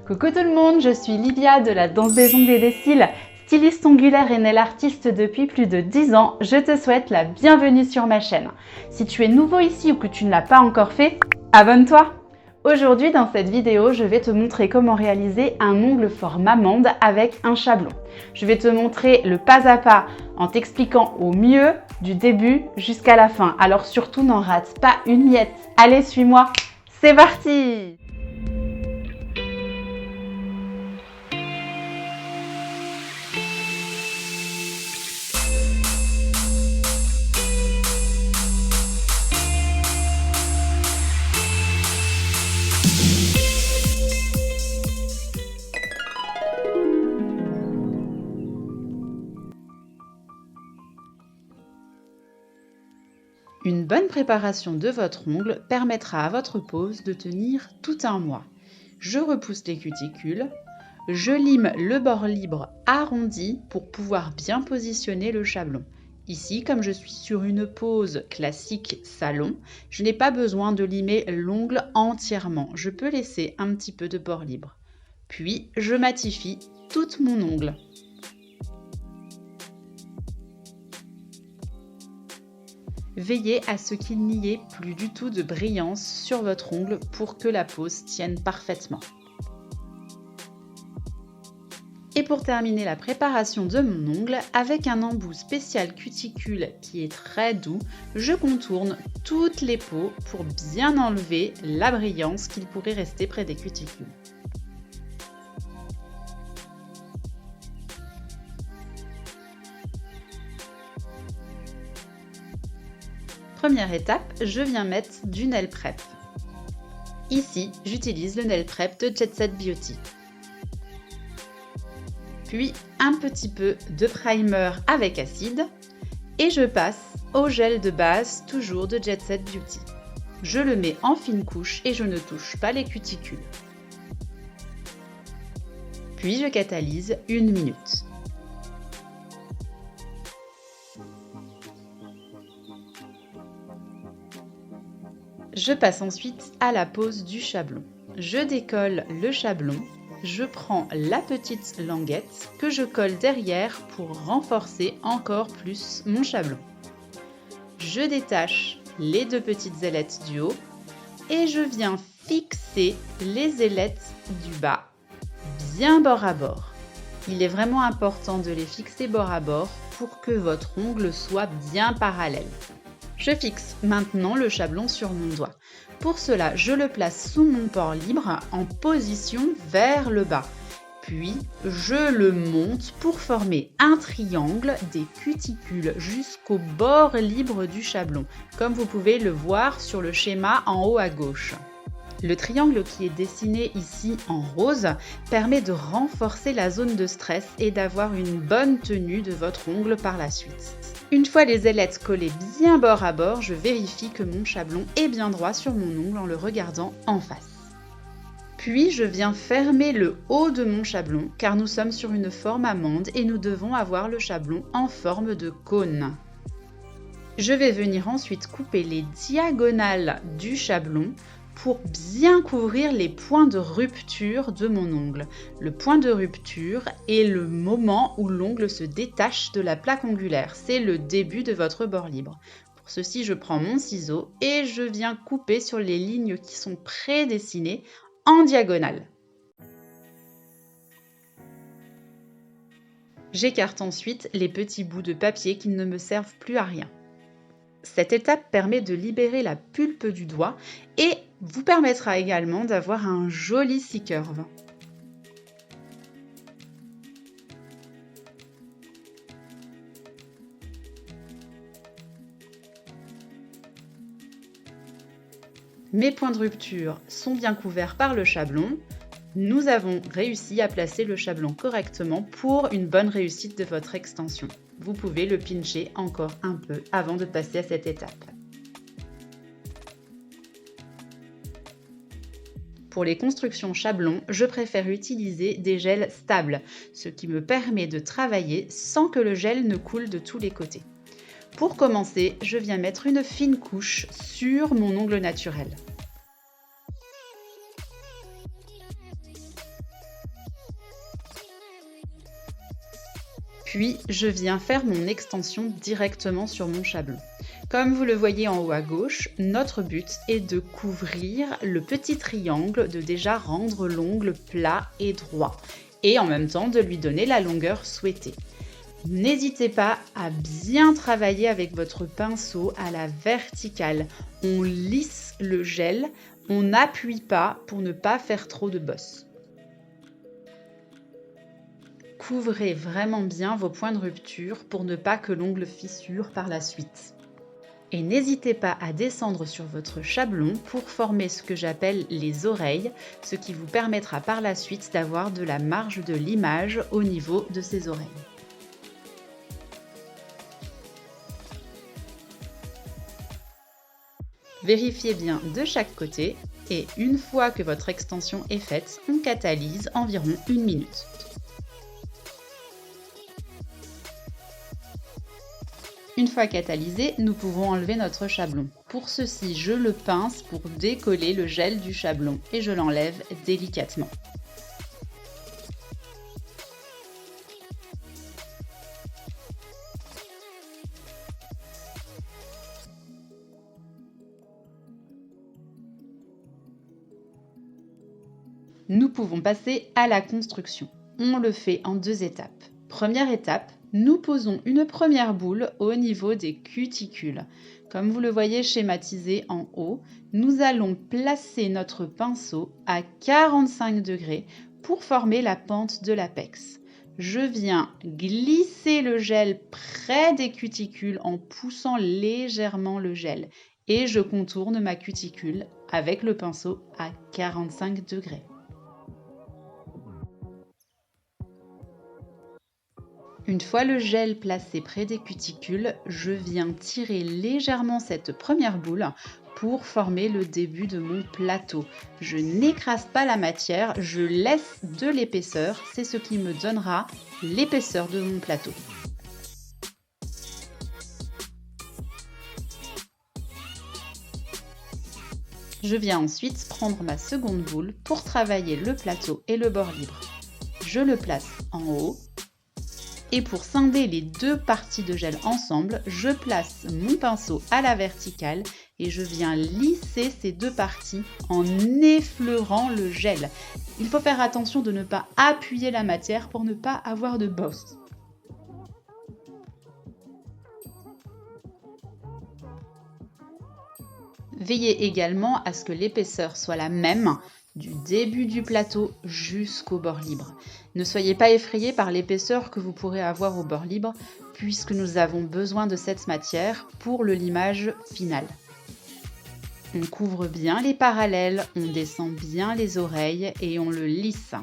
Coucou tout le monde, je suis Livia de la Danse des ongles et des cils, styliste ongulaire et nail artiste depuis plus de 10 ans. Je te souhaite la bienvenue sur ma chaîne. Si tu es nouveau ici ou que tu ne l'as pas encore fait, abonne-toi! Aujourd'hui dans cette vidéo, je vais te montrer comment réaliser un ongle forme amande avec un chablon. Je vais te montrer le pas à pas en t'expliquant au mieux du début jusqu'à la fin. Alors surtout n'en rate pas une miette. Allez, suis-moi, c'est parti! Une bonne préparation de votre ongle permettra à votre pose de tenir tout un mois. Je repousse les cuticules, je lime le bord libre arrondi pour pouvoir bien positionner le chablon. Ici, comme je suis sur une pose classique salon, je n'ai pas besoin de limer l'ongle entièrement. Je peux laisser un petit peu de bord libre. Puis, je matifie tout mon ongle. Veillez à ce qu'il n'y ait plus du tout de brillance sur votre ongle pour que la pose tienne parfaitement. Et pour terminer la préparation de mon ongle, avec un embout spécial cuticule qui est très doux, je contourne toutes les peaux pour bien enlever la brillance qu'il pourrait rester près des cuticules. Première étape, je viens mettre du nail prep. Ici, j'utilise le nail prep de Jet Set Beauty. Puis un petit peu de primer avec acide et je passe au gel de base, toujours de Jet Set Beauty. Je le mets en fine couche et je ne touche pas les cuticules. Puis je catalyse 1 minute. Je passe ensuite à la pose du chablon. Je décolle le chablon, je prends la petite languette que je colle derrière pour renforcer encore plus mon chablon. Je détache les 2 petites ailettes du haut et je viens fixer les ailettes du bas, bien bord à bord. Il est vraiment important de les fixer bord à bord pour que votre ongle soit bien parallèle. Je fixe maintenant le chablon sur mon doigt. Pour cela, je le place sous mon port libre en position vers le bas. Puis, je le monte pour former un triangle des cuticules jusqu'au bord libre du chablon, comme vous pouvez le voir sur le schéma en haut à gauche. Le triangle qui est dessiné ici en rose permet de renforcer la zone de stress et d'avoir une bonne tenue de votre ongle par la suite. Une fois les ailettes collées bien bord à bord, je vérifie que mon chablon est bien droit sur mon ongle en le regardant en face. Puis je viens fermer le haut de mon chablon car nous sommes sur une forme amande et nous devons avoir le chablon en forme de cône. Je vais venir ensuite couper les diagonales du chablon pour bien couvrir les points de rupture de mon ongle. Le point de rupture est le moment où l'ongle se détache de la plaque ongulaire. C'est le début de votre bord libre. Pour ceci, je prends mon ciseau et je viens couper sur les lignes qui sont prédessinées en diagonale. J'écarte ensuite les petits bouts de papier qui ne me servent plus à rien. Cette étape permet de libérer la pulpe du doigt et vous permettra également d'avoir un joli C-curve. Mes points de rupture sont bien couverts par le chablon. Nous avons réussi à placer le chablon correctement pour une bonne réussite de votre extension. Vous pouvez le pincher encore un peu avant de passer à cette étape. Pour les constructions chablons, je préfère utiliser des gels stables, ce qui me permet de travailler sans que le gel ne coule de tous les côtés. Pour commencer, je viens mettre une fine couche sur mon ongle naturel. Puis, je viens faire mon extension directement sur mon chablon. Comme vous le voyez en haut à gauche, notre but est de couvrir le petit triangle, de déjà rendre l'ongle plat et droit, et en même temps de lui donner la longueur souhaitée. N'hésitez pas à bien travailler avec votre pinceau à la verticale. On lisse le gel, on n'appuie pas pour ne pas faire trop de bosses. Couvrez vraiment bien vos points de rupture pour ne pas que l'ongle fissure par la suite. Et n'hésitez pas à descendre sur votre chablon pour former ce que j'appelle les oreilles, ce qui vous permettra par la suite d'avoir de la marge de l'image au niveau de ces oreilles. Vérifiez bien de chaque côté et une fois que votre extension est faite, on catalyse environ 1 minute. Une fois catalysé, nous pouvons enlever notre chablon. Pour ceci, je le pince pour décoller le gel du chablon et je l'enlève délicatement. Nous pouvons passer à la construction. On le fait en 2 étapes. Première étape, nous posons une première boule au niveau des cuticules. Comme vous le voyez schématisé en haut, nous allons placer notre pinceau à 45 degrés pour former la pente de l'apex. Je viens glisser le gel près des cuticules en poussant légèrement le gel et je contourne ma cuticule avec le pinceau à 45 degrés. Une fois le gel placé près des cuticules, je viens tirer légèrement cette première boule pour former le début de mon plateau. Je n'écrase pas la matière, je laisse de l'épaisseur, c'est ce qui me donnera l'épaisseur de mon plateau. Je viens ensuite prendre ma seconde boule pour travailler le plateau et le bord libre. Je le place en haut. Et pour scinder les 2 parties de gel ensemble, je place mon pinceau à la verticale et je viens lisser ces 2 parties en effleurant le gel. Il faut faire attention de ne pas appuyer la matière pour ne pas avoir de bosses. Veillez également à ce que l'épaisseur soit la même du début du plateau jusqu'au bord libre. Ne soyez pas effrayés par l'épaisseur que vous pourrez avoir au bord libre puisque nous avons besoin de cette matière pour le limage final. On couvre bien les parallèles, on descend bien les oreilles et on le lisse.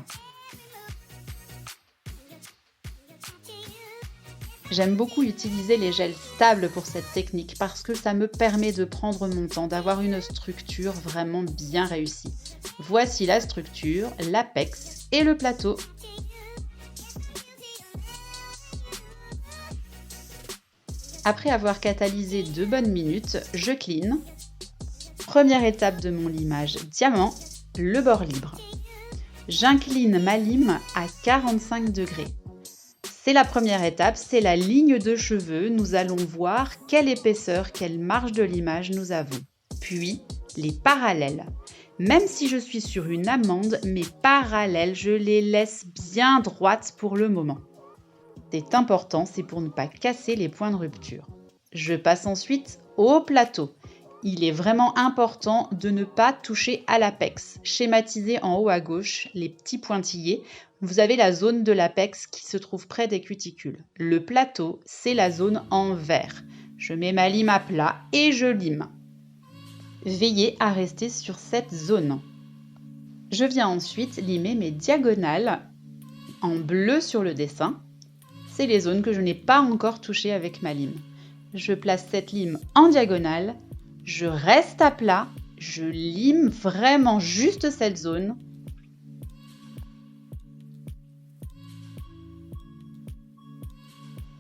J'aime beaucoup utiliser les gels stables pour cette technique parce que ça me permet de prendre mon temps, d'avoir une structure vraiment bien réussie. Voici la structure, l'apex et le plateau. Après avoir catalysé 2 bonnes minutes, je clean. Première étape de mon limage diamant, le bord libre. J'incline ma lime à 45 degrés. C'est la première étape, c'est la ligne de cheveux. Nous allons voir quelle épaisseur, quelle marge de limage nous avons. Puis, les parallèles. Même si je suis sur une amande, mes parallèles, je les laisse bien droites pour le moment. C'est important, c'est pour ne pas casser les points de rupture. Je passe ensuite au plateau. Il est vraiment important de ne pas toucher à l'apex. Schématisé en haut à gauche, les petits pointillés, vous avez la zone de l'apex qui se trouve près des cuticules. Le plateau, c'est la zone en vert. Je mets ma lime à plat et je lime. Veillez à rester sur cette zone. Je viens ensuite limer mes diagonales en bleu sur le dessin. C'est les zones que je n'ai pas encore touchées avec ma lime. Je place cette lime en diagonale, je reste à plat, je lime vraiment juste cette zone.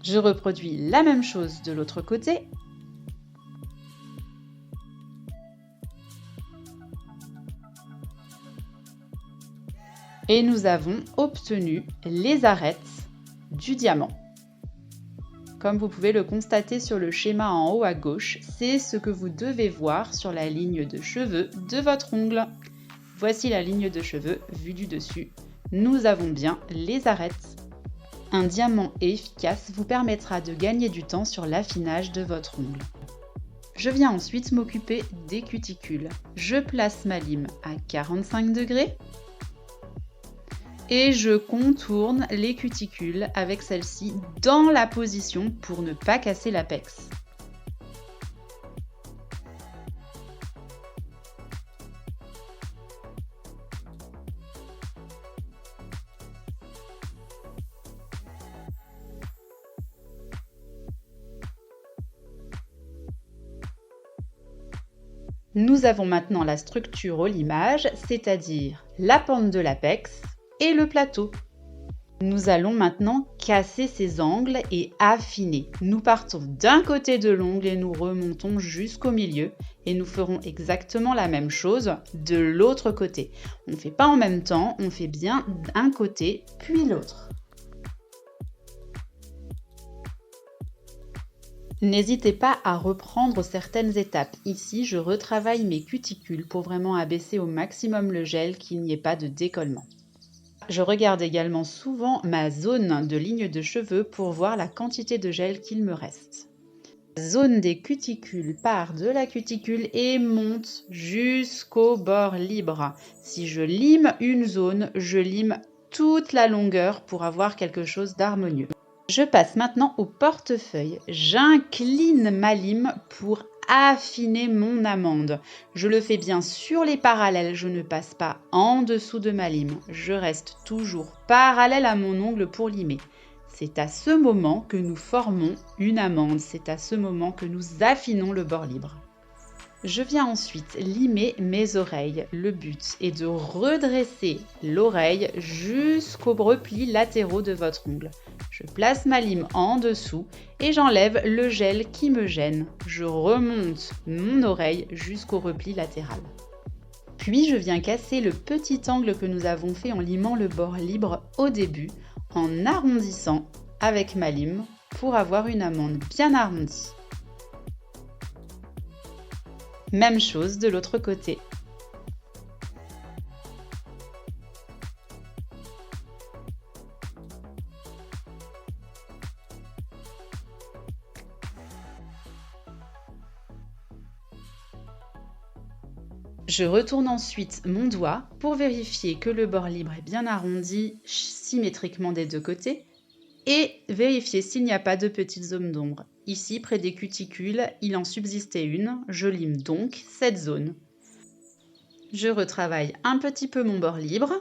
Je reproduis la même chose de l'autre côté. Et nous avons obtenu les arêtes du diamant. Comme vous pouvez le constater sur le schéma en haut à gauche, c'est ce que vous devez voir sur la ligne de cheveux de votre ongle. Voici la ligne de cheveux vue du dessus. Nous avons bien les arêtes. Un diamant efficace vous permettra de gagner du temps sur l'affinage de votre ongle. Je viens ensuite m'occuper des cuticules. Je place ma lime à 45 degrés et je contourne les cuticules avec celle-ci dans la position pour ne pas casser l'apex. Nous avons maintenant la structure au limage, c'est-à-dire la pente de l'apex et le plateau. Nous allons maintenant casser ces angles et affiner. Nous partons d'un côté de l'ongle et nous remontons jusqu'au milieu et nous ferons exactement la même chose de l'autre côté. On ne fait pas en même temps, on fait bien un côté puis l'autre. N'hésitez pas à reprendre certaines étapes. Ici, je retravaille mes cuticules pour vraiment abaisser au maximum le gel, qu'il n'y ait pas de décollement. Je regarde également souvent ma zone de ligne de cheveux pour voir la quantité de gel qu'il me reste. La zone des cuticules part de la cuticule et monte jusqu'au bord libre. Si je lime une zone, je lime toute la longueur pour avoir quelque chose d'harmonieux. Je passe maintenant au portefeuille. J'incline ma lime pour affiner mon amande. Je le fais bien sur les parallèles, je ne passe pas en dessous de ma lime. Je reste toujours parallèle à mon ongle pour limer. C'est à ce moment que nous formons une amande, c'est à ce moment que nous affinons le bord libre. Je viens ensuite limer mes oreilles. Le but est de redresser l'oreille jusqu'aux replis latéraux de votre ongle. Je place ma lime en dessous et j'enlève le gel qui me gêne. Je remonte mon oreille jusqu'au repli latéral. Puis je viens casser le petit angle que nous avons fait en limant le bord libre au début, en arrondissant avec ma lime pour avoir une amande bien arrondie. Même chose de l'autre côté. Je retourne ensuite mon doigt pour vérifier que le bord libre est bien arrondi symétriquement des deux côtés et vérifier s'il n'y a pas de petites zones d'ombre. Ici, près des cuticules, il en subsistait une, je lime donc cette zone. Je retravaille un petit peu mon bord libre.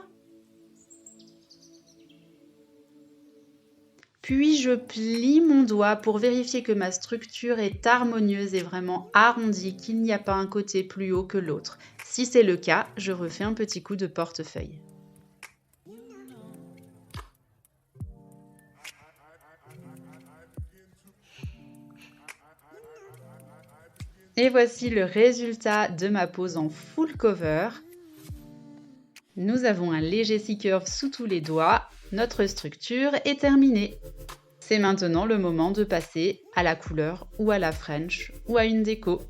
Puis je plie mon doigt pour vérifier que ma structure est harmonieuse et vraiment arrondie, qu'il n'y a pas un côté plus haut que l'autre. Si c'est le cas, je refais un petit coup de portefeuille. Et voici le résultat de ma pose en full cover. Nous avons un léger C-curve sous tous les doigts. Notre structure est terminée. C'est maintenant le moment de passer à la couleur ou à la French ou à une déco.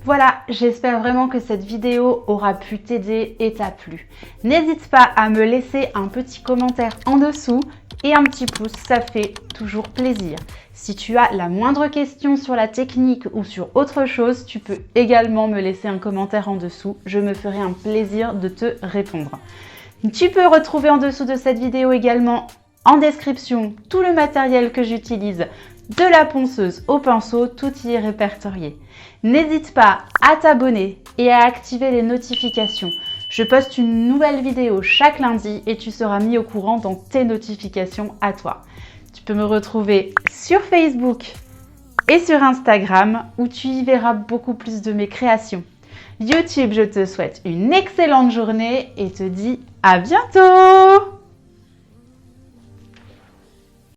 Voilà, j'espère vraiment que cette vidéo aura pu t'aider et t'a plu. N'hésite pas à me laisser un petit commentaire en dessous et un petit pouce, ça fait toujours plaisir. Si tu as la moindre question sur la technique ou sur autre chose, tu peux également me laisser un commentaire en dessous. Je me ferai un plaisir de te répondre. Tu peux retrouver en dessous de cette vidéo également en description tout le matériel que j'utilise, de la ponceuse au pinceau, tout y est répertorié. N'hésite pas à t'abonner et à activer les notifications. Je poste une nouvelle vidéo chaque lundi et tu seras mis au courant dans tes notifications à toi. Tu peux me retrouver sur Facebook et sur Instagram où tu y verras beaucoup plus de mes créations. YouTube, je te souhaite une excellente journée et te dis à bientôt!